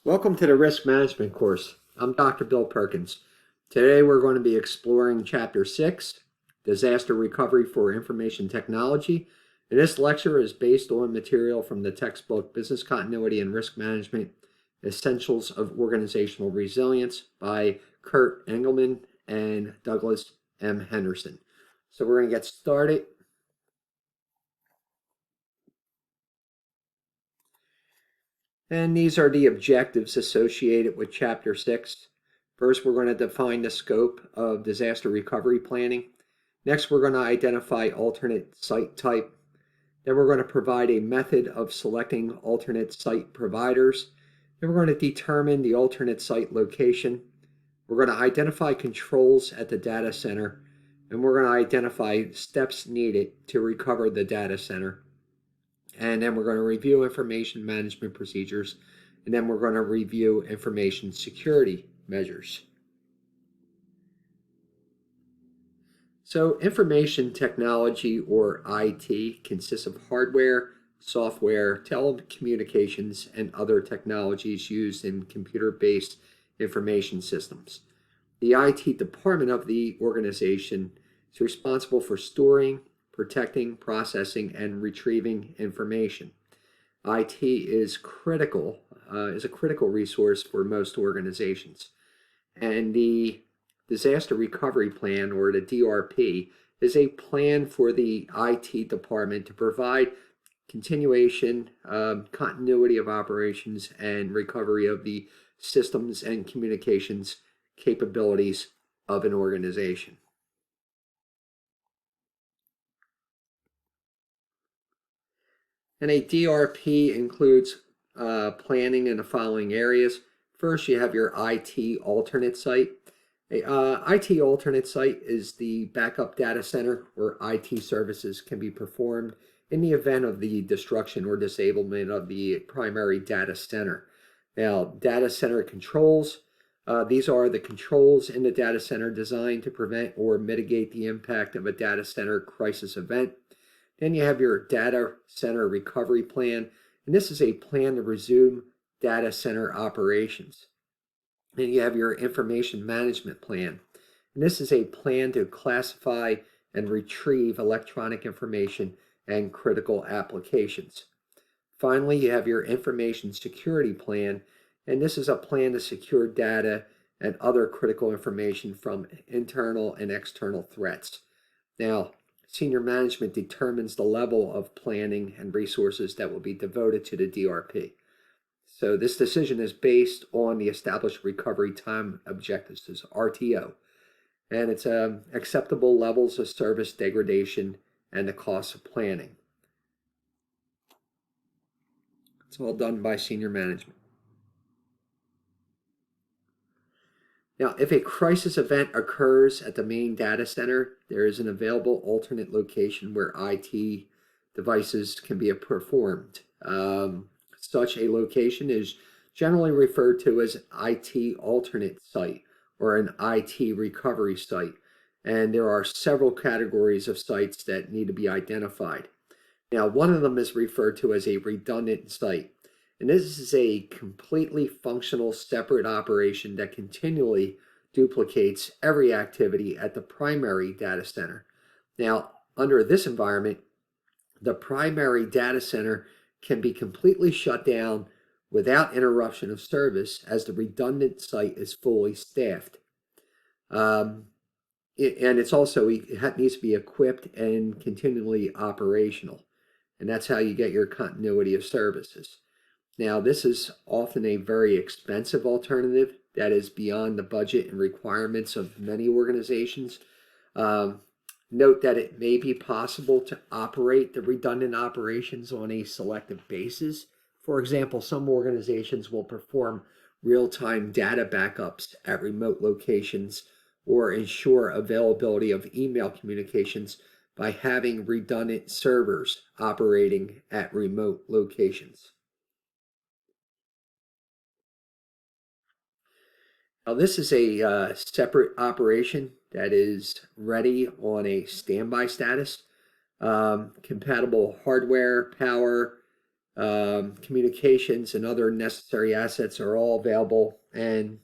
Welcome to the Risk Management course. I'm Dr. Bill Perkins. Today we're going to be exploring Chapter 6, Disaster Recovery for Information Technology. And this lecture is based on material from the textbook Business Continuity and Risk Management, Essentials of Organizational Resilience by Kurt Engemann and Douglas M. Henderson. So we're going to get started. And these are the objectives associated with Chapter 6. First, we're going to define the scope of disaster recovery planning. Next, we're going to identify alternate site type. Then we're going to provide a method of selecting alternate site providers. Then we're going to determine the alternate site location. We're going to identify controls at the data center. And we're going to identify steps needed to recover the data center. And then we're going to review information management procedures, and then we're going to review information security measures. So information technology, or IT, consists of hardware, software, telecommunications, and other technologies used in computer-based information systems. The IT department of the organization is responsible for storing, protecting, processing, and retrieving information. IT is a critical resource for most organizations. And the Disaster Recovery Plan, or the DRP, is a plan for the IT department to provide continuation, continuity of operations, and recovery of the systems and communications capabilities of an organization. And a DRP includes planning in the following areas. First, you have your IT alternate site. IT alternate site is the backup data center where IT services can be performed in the event of the destruction or disablement of the primary data center. Now, data center controls. These are the controls in the data center designed to prevent or mitigate the impact of a data center crisis event. Then you have your data center recovery plan, and this is a plan to resume data center operations. Then you have your information management plan, and this is a plan to classify and retrieve electronic information and critical applications. Finally, you have your information security plan, and this is a plan to secure data and other critical information from internal and external threats. Now, senior management determines the level of planning and resources that will be devoted to the DRP. So this decision is based on the established recovery time objectives, this RTO, and it's acceptable levels of service degradation and the cost of planning. It's all done by senior management. Now, if a crisis event occurs at the main data center, there is an available alternate location where IT devices can be performed. Such a location is generally referred to as IT alternate site or an IT recovery site. And there are several categories of sites that need to be identified. Now, one of them is referred to as a redundant site. And this is a completely functional separate operation that continually duplicates every activity at the primary data center. Now, under this environment, the primary data center can be completely shut down without interruption of service as the redundant site is fully staffed. And it needs to be equipped and continually operational. And that's how you get your continuity of services. Now, this is often a very expensive alternative that is beyond the budget and requirements of many organizations. Note that it may be possible to operate the redundant operations on a selective basis. For example, some organizations will perform real-time data backups at remote locations or ensure availability of email communications by having redundant servers operating at remote locations. Now, this is a separate operation that is ready on a standby status. Compatible hardware, power, Communications and other necessary assets are all available and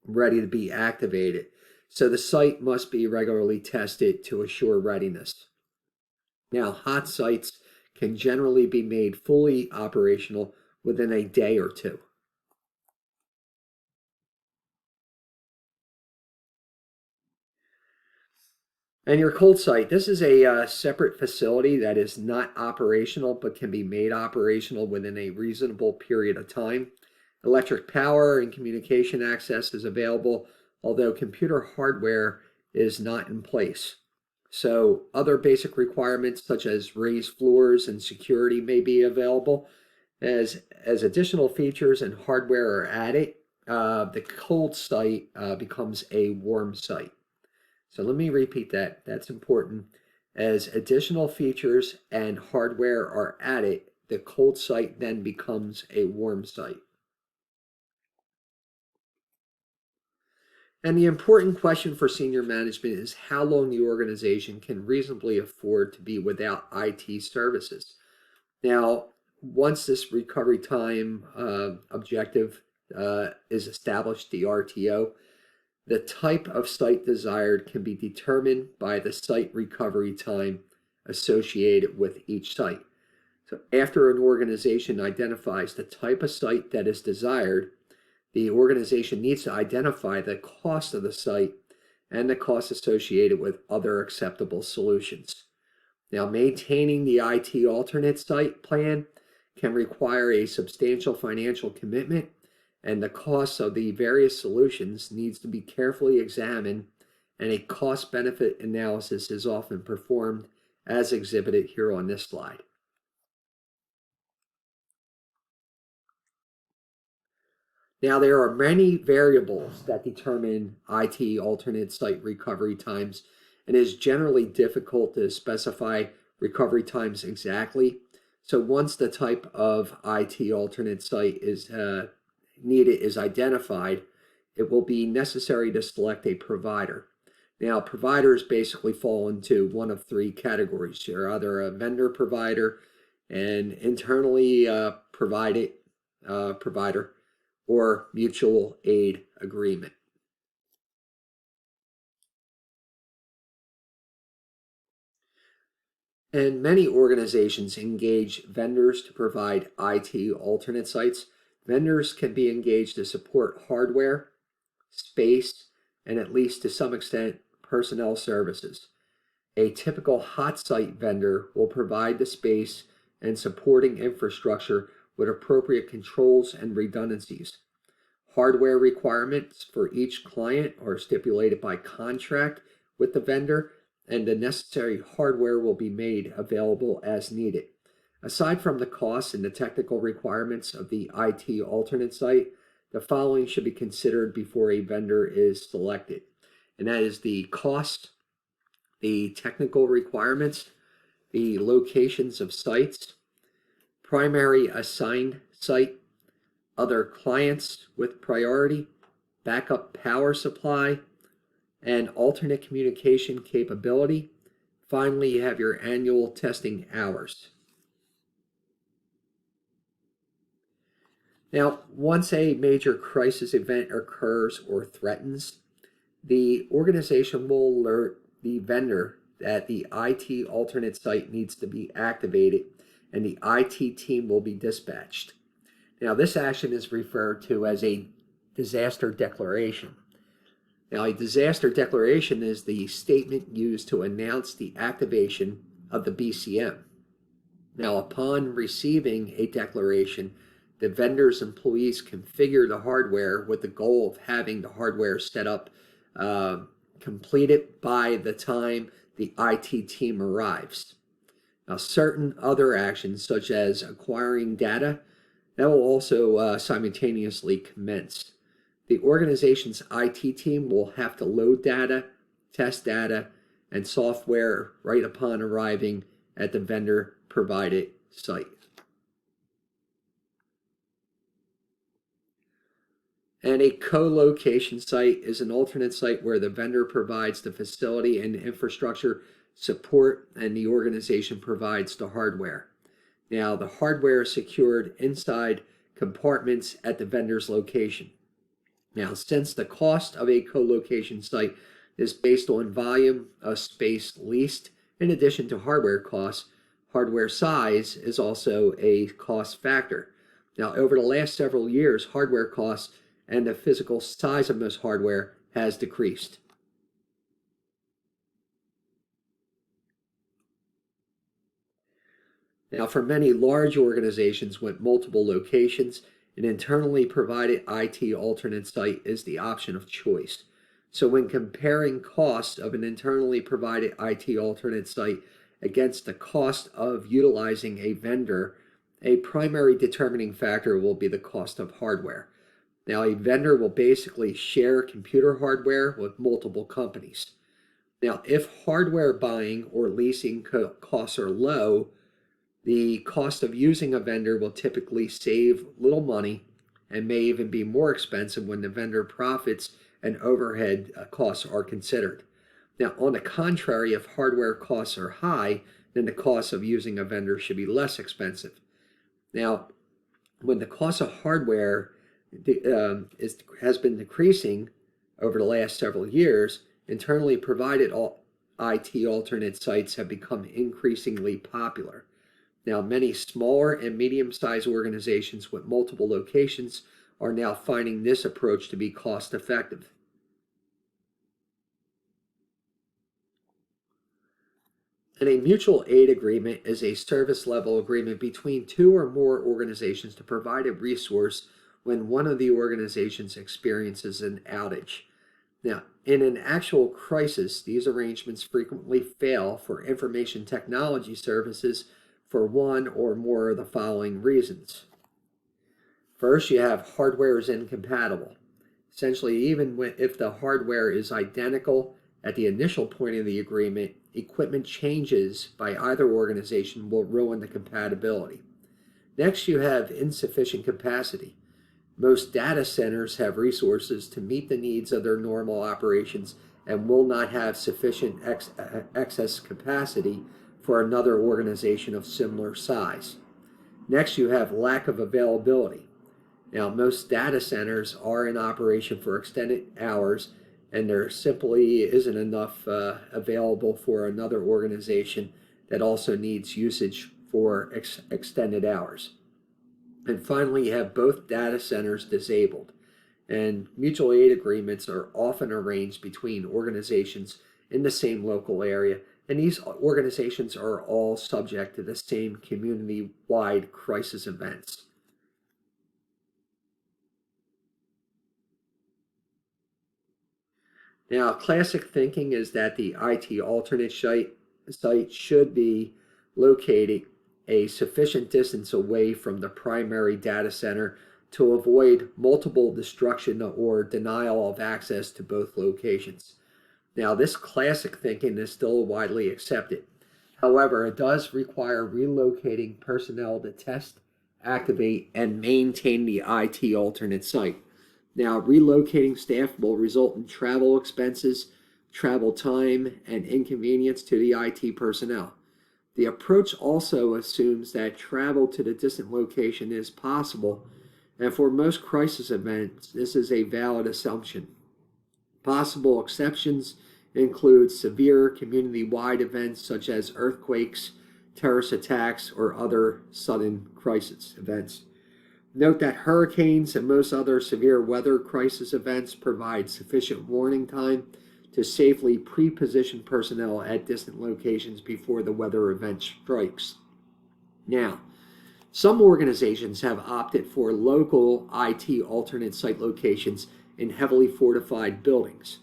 ready to be activated. So the site must be regularly tested to assure readiness. Now, hot sites can generally be made fully operational within a day or two. And your cold site, this is a separate facility that is not operational but can be made operational within a reasonable period of time. Electric power and communication access is available, although computer hardware is not in place. So other basic requirements such as raised floors and security may be available. As additional features and hardware are added, the cold site becomes a warm site. So let me repeat that. That's important. As additional features and hardware are added, the cold site then becomes a warm site. And the important question for senior management is how long the organization can reasonably afford to be without IT services. Now, once this recovery time objective is established, the RTO, the type of site desired can be determined by the site recovery time associated with each site. So after an organization identifies the type of site that is desired, the organization needs to identify the cost of the site and the costs associated with other acceptable solutions. Now, maintaining the IT alternate site plan can require a substantial financial commitment, and the costs of the various solutions needs to be carefully examined, and a cost-benefit analysis is often performed as exhibited here on this slide. Now, there are many variables that determine IT alternate site recovery times, and it is generally difficult to specify recovery times exactly. So once the type of IT alternate site is needed is identified, it will be necessary to select a provider. Now, providers basically fall into one of three categories. You're either a vendor provider, an internally provided provider, or mutual aid agreement. And many organizations engage vendors to provide IT alternate sites. Vendors can be engaged to support hardware, space, and at least to some extent, personnel services. A typical hot site vendor will provide the space and supporting infrastructure with appropriate controls and redundancies. Hardware requirements for each client are stipulated by contract with the vendor, and the necessary hardware will be made available as needed. Aside from the costs and the technical requirements of the IT alternate site, the following should be considered before a vendor is selected, and that is the cost, the technical requirements, the locations of sites, primary assigned site, other clients with priority, backup power supply, and alternate communication capability. Finally, you have your annual testing hours. Now, once a major crisis event occurs or threatens, the organization will alert the vendor that the IT alternate site needs to be activated and the IT team will be dispatched. Now, this action is referred to as a disaster declaration. Now, a disaster declaration is the statement used to announce the activation of the BCM. Now, upon receiving a declaration, the vendor's employees configure the hardware with the goal of having the hardware set up completed by the time the IT team arrives. Now, certain other actions, such as acquiring data, that will also simultaneously commence. The organization's IT team will have to load data, test data, and software right upon arriving at the vendor-provided site. And a co-location site is an alternate site where the vendor provides the facility and infrastructure support and the organization provides the hardware. Now, the hardware is secured inside compartments at the vendor's location. Now, since the cost of a co-location site is based on volume of space leased, in addition to hardware costs, hardware size is also a cost factor. Now, over the last several years, hardware costs and the physical size of most hardware has decreased. Now, for many large organizations with multiple locations, an internally provided IT alternate site is the option of choice. So, when comparing cost of an internally provided IT alternate site against the cost of utilizing a vendor, a primary determining factor will be the cost of hardware. Now, a vendor will basically share computer hardware with multiple companies. Now, if hardware buying or leasing costs are low, the cost of using a vendor will typically save little money and may even be more expensive when the vendor profits and overhead costs are considered. Now, on the contrary, if hardware costs are high, then the cost of using a vendor should be less expensive. Now, when the cost of hardware has been decreasing over the last several years, internally provided IT alternate sites have become increasingly popular. Now, many smaller and medium-sized organizations with multiple locations are now finding this approach to be cost-effective. And a mutual aid agreement is a service level agreement between two or more organizations to provide a resource when one of the organizations experiences an outage. Now, in an actual crisis, these arrangements frequently fail for information technology services for one or more of the following reasons. First, you have hardware is incompatible. Essentially, even if the hardware is identical at the initial point of the agreement, equipment changes by either organization will ruin the compatibility. Next, you have insufficient capacity. Most data centers have resources to meet the needs of their normal operations and will not have sufficient excess capacity for another organization of similar size. Next, you have lack of availability. Now, most data centers are in operation for extended hours, and there simply isn't enough available for another organization that also needs usage for extended hours. And finally, you have both data centers disabled. And mutual aid agreements are often arranged between organizations in the same local area, and these organizations are all subject to the same community-wide crisis events. Now, classic thinking is that the IT alternate site should be located a sufficient distance away from the primary data center to avoid multiple destruction or denial of access to both locations. Now, this classic thinking is still widely accepted. However, it does require relocating personnel to test, activate, and maintain the IT alternate site. Now, relocating staff will result in travel expenses, travel time, and inconvenience to the IT personnel. The approach also assumes that travel to the distant location is possible, and for most crisis events, this is a valid assumption. Possible exceptions include severe community-wide events such as earthquakes, terrorist attacks, or other sudden crisis events. Note that hurricanes and most other severe weather crisis events provide sufficient warning time to safely pre-position personnel at distant locations before the weather event strikes. Now, some organizations have opted for local IT alternate site locations in heavily fortified buildings.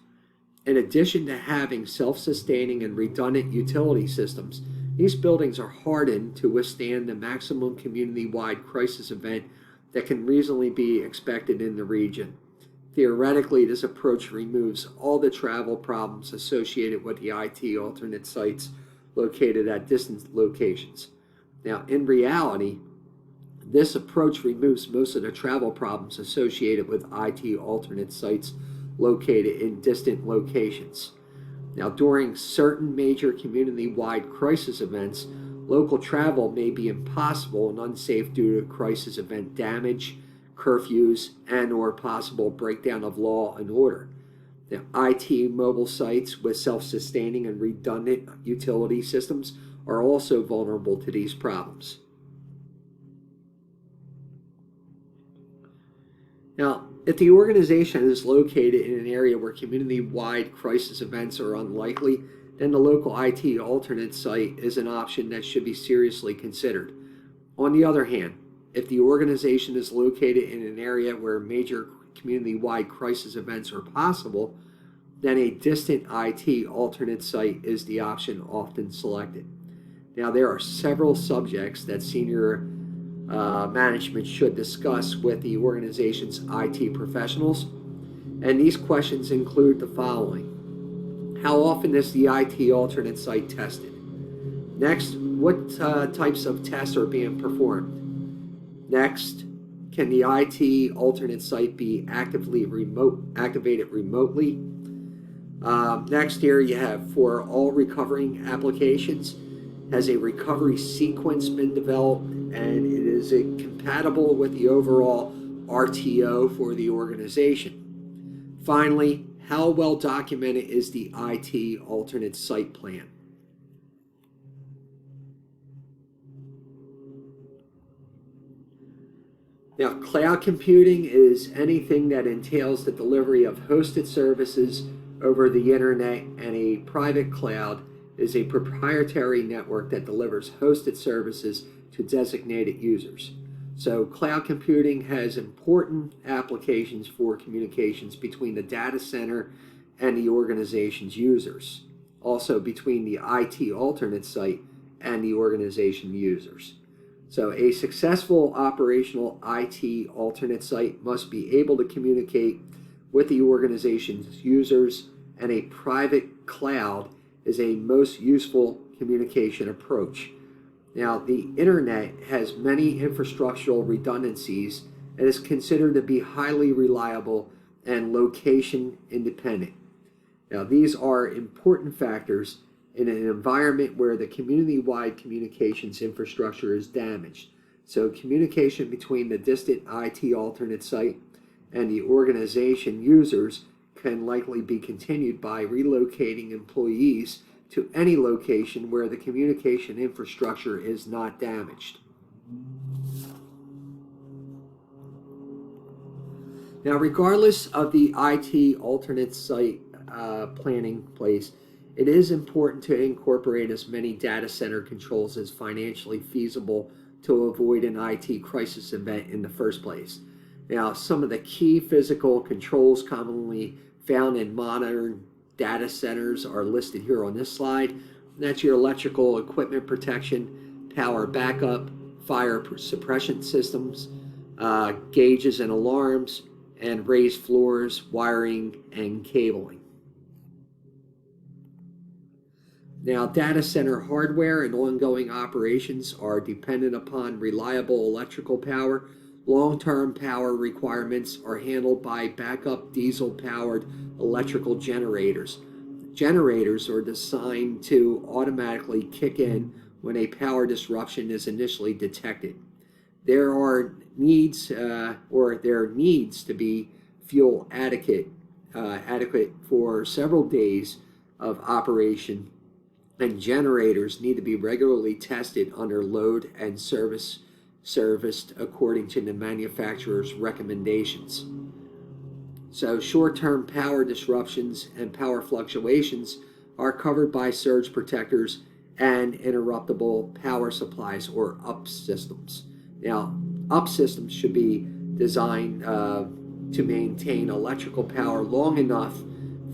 In addition to having self-sustaining and redundant utility systems, these buildings are hardened to withstand the maximum community-wide crisis event that can reasonably be expected in the region. Theoretically, this approach removes all the travel problems associated with the IT alternate sites located at distant locations. Now, in reality, this approach removes most of the travel problems associated with IT alternate sites located in distant locations. Now, during certain major community-wide crisis events, Local travel may be impossible and unsafe due to crisis event damage, curfews, and/or possible breakdown of law and order. Now, IT mobile sites with self-sustaining and redundant utility systems are also vulnerable to these problems. Now, if the organization is located in an area where community-wide crisis events are unlikely, then the local IT alternate site is an option that should be seriously considered. On the other hand, if the organization is located in an area where major community-wide crisis events are possible, then a distant IT alternate site is the option often selected. Now, there are several subjects that senior management should discuss with the organization's IT professionals, and these questions include the following. How often is the IT alternate site tested? Next, what types of tests are being performed? Next, can the IT alternate site be activated remotely? Next, here you have, for all recovering applications, has a recovery sequence been developed, and is it compatible with the overall RTO for the organization? Finally, how well documented is the IT alternate site plan? Now, cloud computing is anything that entails the delivery of hosted services over the internet, and a private cloud is a proprietary network that delivers hosted services to designated users. So cloud computing has important applications for communications between the data center and the organization's users, also between the IT alternate site and the organization users. So a successful operational IT alternate site must be able to communicate with the organization's users, and a private cloud is a most useful communication approach. Now, the internet has many infrastructural redundancies and is considered to be highly reliable and location independent. Now, these are important factors in an environment where the community-wide communications infrastructure is damaged. So communication between the distant IT alternate site and the organization users can likely be continued by relocating employees to any location where the communication infrastructure is not damaged. Now, regardless of the IT alternate site planning place, it is important to incorporate as many data center controls as financially feasible to avoid an IT crisis event in the first place. Now, some of the key physical controls commonly found in modern data centers are listed here on this slide. That's your electrical equipment protection, power backup, fire suppression systems, gauges and alarms, and raised floors, wiring, and cabling. Now, data center hardware and ongoing operations are dependent upon reliable electrical power. Long-term power requirements are handled by backup diesel-powered electrical generators. Generators are designed to automatically kick in when a power disruption is initially detected. There needs to be fuel adequate for several days of operation, and generators need to be regularly tested under load and serviced according to the manufacturer's recommendations. So short-term power disruptions and power fluctuations are covered by surge protectors and interruptible power supplies, or UP systems. Now, UP systems should be designed to maintain electrical power long enough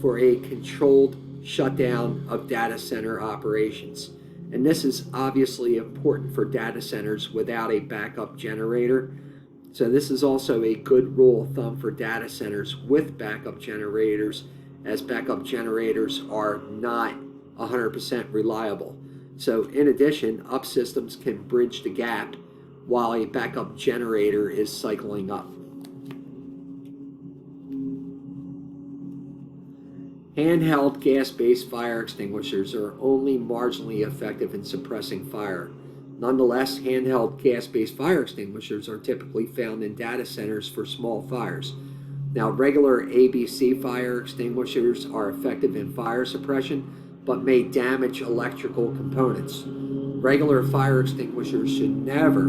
for a controlled shutdown of data center operations. And this is obviously important for data centers without a backup generator. So this is also a good rule of thumb for data centers with backup generators, as backup generators are not 100% reliable. So in addition, UP systems can bridge the gap while a backup generator is cycling up. Handheld gas-based fire extinguishers are only marginally effective in suppressing fire. Nonetheless, handheld gas-based fire extinguishers are typically found in data centers for small fires. Now, regular ABC fire extinguishers are effective in fire suppression, but may damage electrical components. Regular fire extinguishers should never,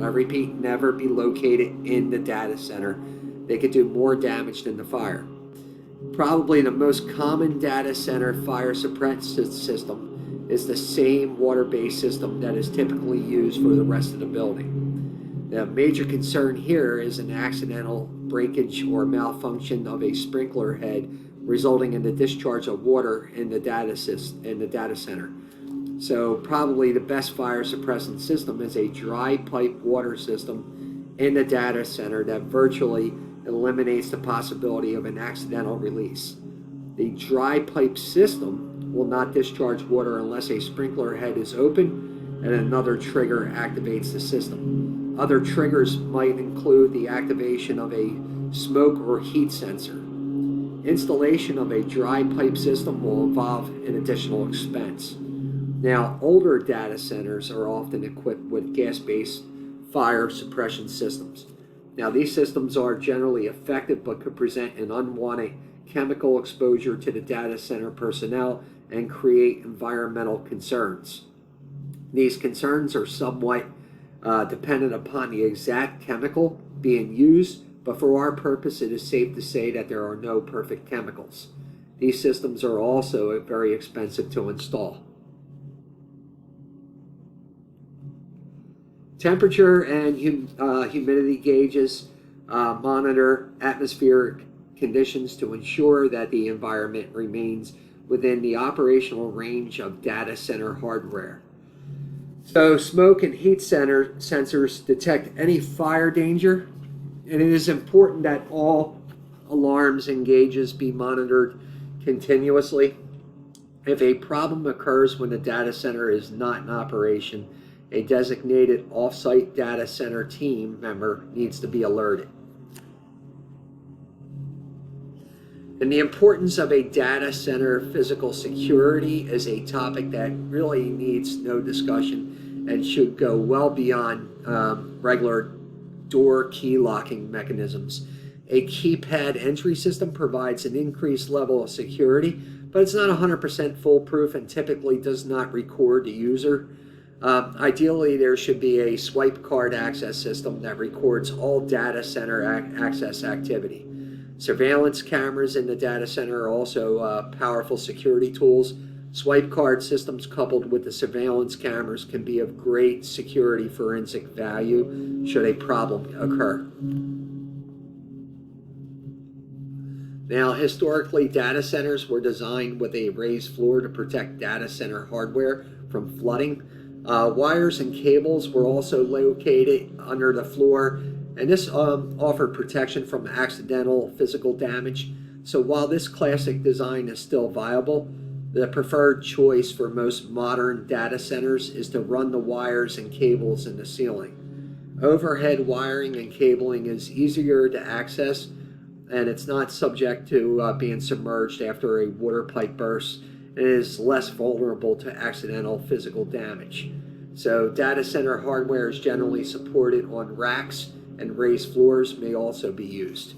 I repeat, never be located in the data center. They could do more damage than the fire. Probably the most common data center fire suppressant system is the same water-based system that is typically used for the rest of the building. The major concern here is an accidental breakage or malfunction of a sprinkler head resulting in the discharge of water in the data center. So probably the best fire suppressant system is a dry pipe water system in the data center that virtually eliminates the possibility of an accidental release. The dry pipe system will not discharge water unless a sprinkler head is open and another trigger activates the system. Other triggers might include the activation of a smoke or heat sensor. Installation of a dry pipe system will involve an additional expense. Now, older data centers are often equipped with gas-based fire suppression systems. Now, these systems are generally effective but could present an unwanted chemical exposure to the data center personnel and create environmental concerns. These concerns are somewhat dependent upon the exact chemical being used, but for our purpose, it is safe to say that there are no perfect chemicals. These systems are also very expensive to install. Temperature and humidity gauges monitor atmospheric conditions to ensure that the environment remains within the operational range of data center hardware. So smoke and heat sensors detect any fire danger, and it is important that all alarms and gauges be monitored continuously. If a problem occurs when the data center is not in operation, a designated off-site data center team member needs to be alerted. And the importance of a data center physical security is a topic that really needs no discussion and should go well beyond regular door key locking mechanisms. A keypad entry system provides an increased level of security, but it's not 100% foolproof and typically does not record the user. Ideally, there should be a swipe card access system that records all data center access activity. Surveillance cameras in the data center are also powerful security tools. Swipe card systems coupled with the surveillance cameras can be of great security forensic value should a problem occur. Now, historically, data centers were designed with a raised floor to protect data center hardware from flooding. Wires and cables were also located under the floor, and this offered protection from accidental physical damage. So while this classic design is still viable, the preferred choice for most modern data centers is to run the wires and cables in the ceiling. Overhead wiring and cabling is easier to access, and it's not subject to being submerged after a water pipe burst, and is less vulnerable to accidental physical damage. So data center hardware is generally supported on racks, and raised floors may also be used.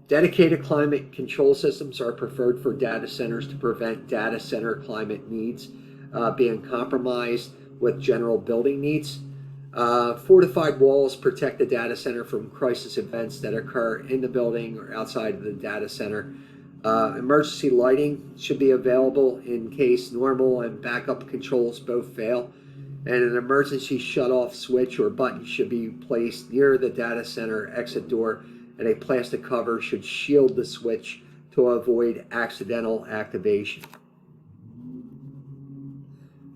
Dedicated climate control systems are preferred for data centers to prevent data center climate needs being compromised with general building needs. Fortified walls protect the data center from crisis events that occur in the building or outside of the data center. Emergency lighting should be available in case normal and backup controls both fail. And an emergency shut-off switch or button should be placed near the data center exit door, and a plastic cover should shield the switch to avoid accidental activation.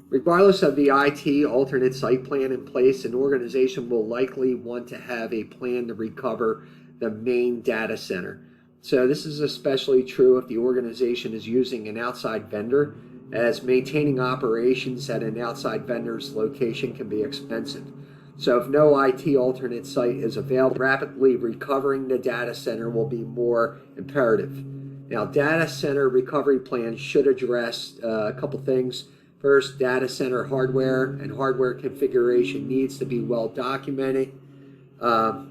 Regardless of the IT alternate site plan in place, an organization will likely want to have a plan to recover the main data center. So this is especially true if the organization is using an outside vendor, as maintaining operations at an outside vendor's location can be expensive. So if no IT alternate site is available, rapidly recovering the data center will be more imperative. Now, data center recovery plans should address a couple things. First, data center hardware and hardware configuration needs to be well documented.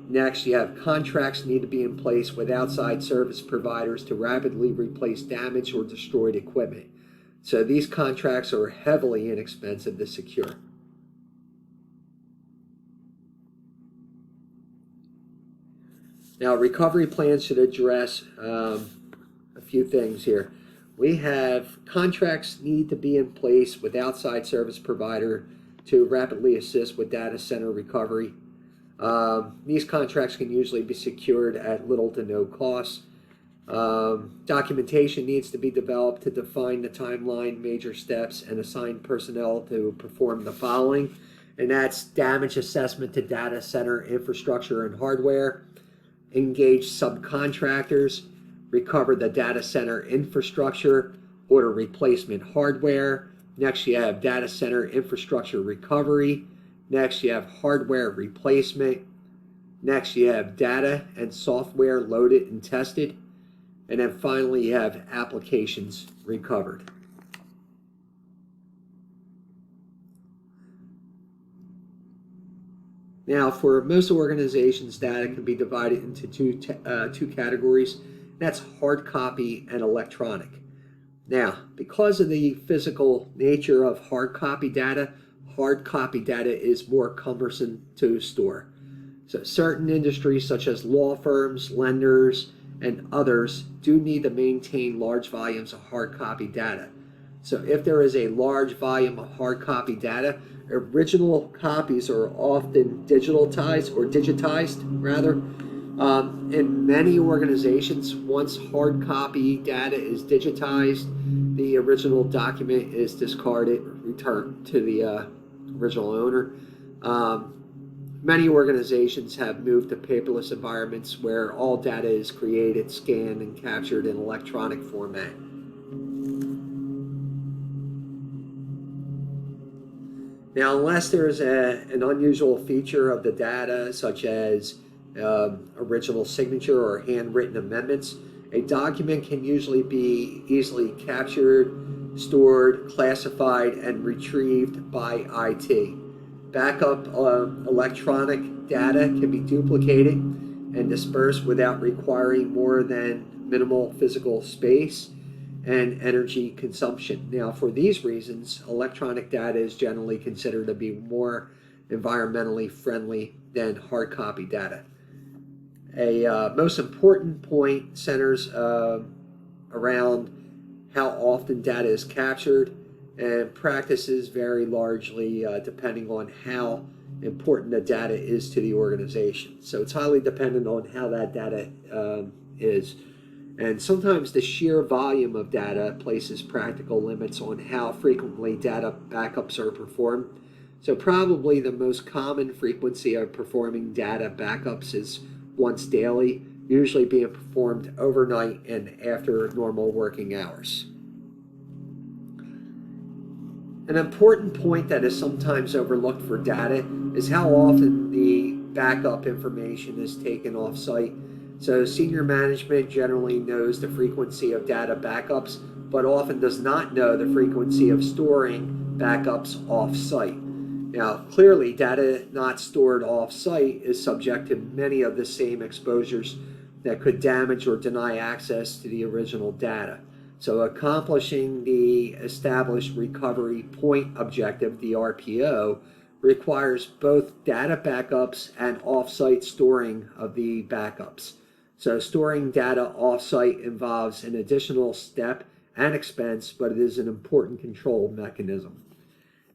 Next, you have contracts need to be in place with outside service providers to rapidly replace damaged or destroyed equipment. So these contracts are heavily inexpensive to secure. Now, recovery plans should address a few things here. We have contracts need to be in place with outside service provider to rapidly assist with data center recovery. These contracts can usually be secured at little to no cost. Documentation needs to be developed to define the timeline, major steps, and assign personnel to perform the following. And that's damage assessment to data center infrastructure and hardware, engage subcontractors, recover the data center infrastructure, order replacement hardware. Next, you have data center infrastructure recovery. Next, you have hardware replacement. Next, you have data and software loaded and tested. And then finally, you have applications recovered. Now, for most organizations, data can be divided into two categories. That's hard copy and electronic. Now, because of the physical nature of hard copy data is more cumbersome to store. So certain industries such as law firms, lenders, and others do need to maintain large volumes of hard copy data. So if there is a large volume of hard copy data, original copies are often digitized rather. In many organizations, once hard copy data is digitized, the original document is discarded, returned to the original owner. Many organizations have moved to paperless environments where all data is created, scanned, and captured in electronic format. Now, unless there is an unusual feature of the data, such as original signature or handwritten amendments, a document can usually be easily captured, stored, classified, and retrieved by IT. Backup electronic data can be duplicated and dispersed without requiring more than minimal physical space and energy consumption. Now, for these reasons, electronic data is generally considered to be more environmentally friendly than hard copy data. A most important point centers around how often data is captured, and practices vary largely depending on how important the data is to the organization. So it's highly dependent on how that data is. And sometimes the sheer volume of data places practical limits on how frequently data backups are performed. So probably the most common frequency of performing data backups is once daily, usually being performed overnight and after normal working hours. An important point that is sometimes overlooked for data is how often the backup information is taken off-site. So senior management generally knows the frequency of data backups, but often does not know the frequency of storing backups off-site. Now, clearly, data not stored off-site is subject to many of the same exposures that could damage or deny access to the original data. So accomplishing the established recovery point objective, the RPO, requires both data backups and off-site storing of the backups. So storing data off-site involves an additional step and expense, but it is an important control mechanism.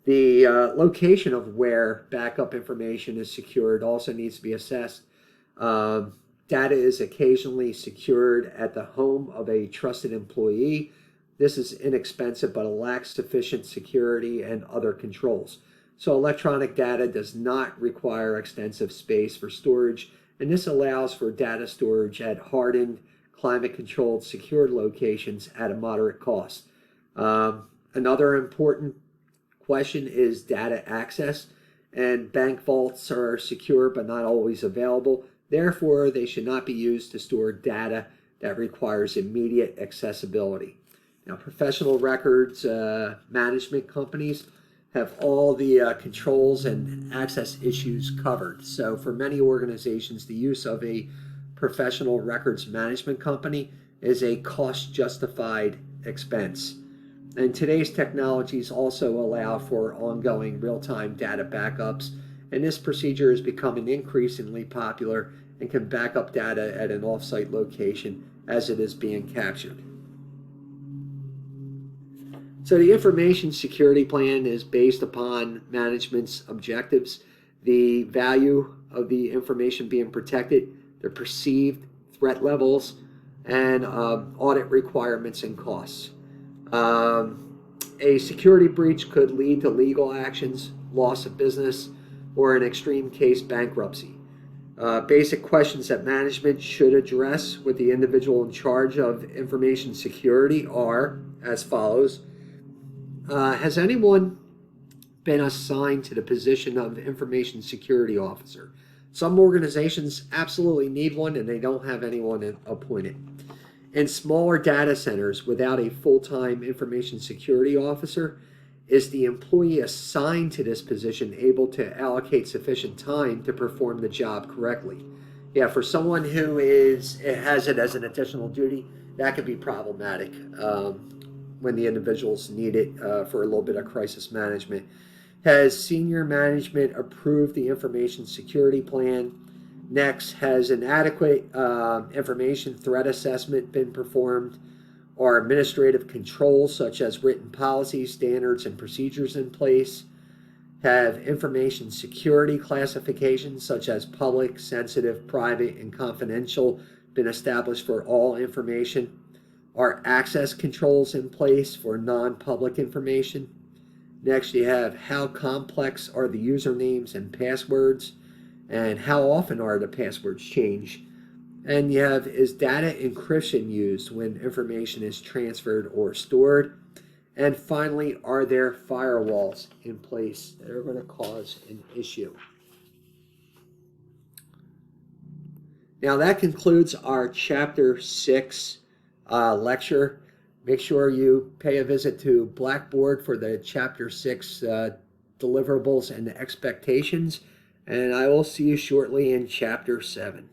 The location of where backup information is secured also needs to be assessed. Data is occasionally secured at the home of a trusted employee. This is inexpensive, but it lacks sufficient security and other controls. So electronic data does not require extensive space for storage, and this allows for data storage at hardened, climate-controlled, secured locations at a moderate cost. Another important question is data access. and bank vaults are secure but not always available. Therefore, they should not be used to store data that requires immediate accessibility. Now, professional records management companies have all the controls and access issues covered. So for many organizations, the use of a professional records management company is a cost-justified expense. And today's technologies also allow for ongoing real-time data backups, and this procedure is becoming increasingly popular and can back up data at an off-site location as it is being captured. So the information security plan is based upon management's objectives, the value of the information being protected, the perceived threat levels, and audit requirements and costs. A security breach could lead to legal actions, loss of business, or in extreme case, bankruptcy. Basic questions that management should address with the individual in charge of information security are as follows. Has anyone been assigned to the position of information security officer? Some organizations absolutely need one and they don't have anyone appointed. In smaller data centers without a full-time information security officer, is the employee assigned to this position able to allocate sufficient time to perform the job correctly? Yeah, for someone who has it as an additional duty, that could be problematic when the individuals need it for a little bit of crisis management. Has senior management approved the information security plan? Next, has an adequate information threat assessment been performed? Are administrative controls such as written policies, standards, and procedures in place? Have information security classifications such as public, sensitive, private, and confidential been established for all information? Are access controls in place for non-public information? Next, you have how complex are the usernames and passwords, and how often are the passwords changed? And you have, is data encryption used when information is transferred or stored? And finally, are there firewalls in place that are going to cause an issue? Now that concludes our Chapter 6 lecture. Make sure you pay a visit to Blackboard for the Chapter 6 deliverables and expectations. And I will see you shortly in Chapter 7.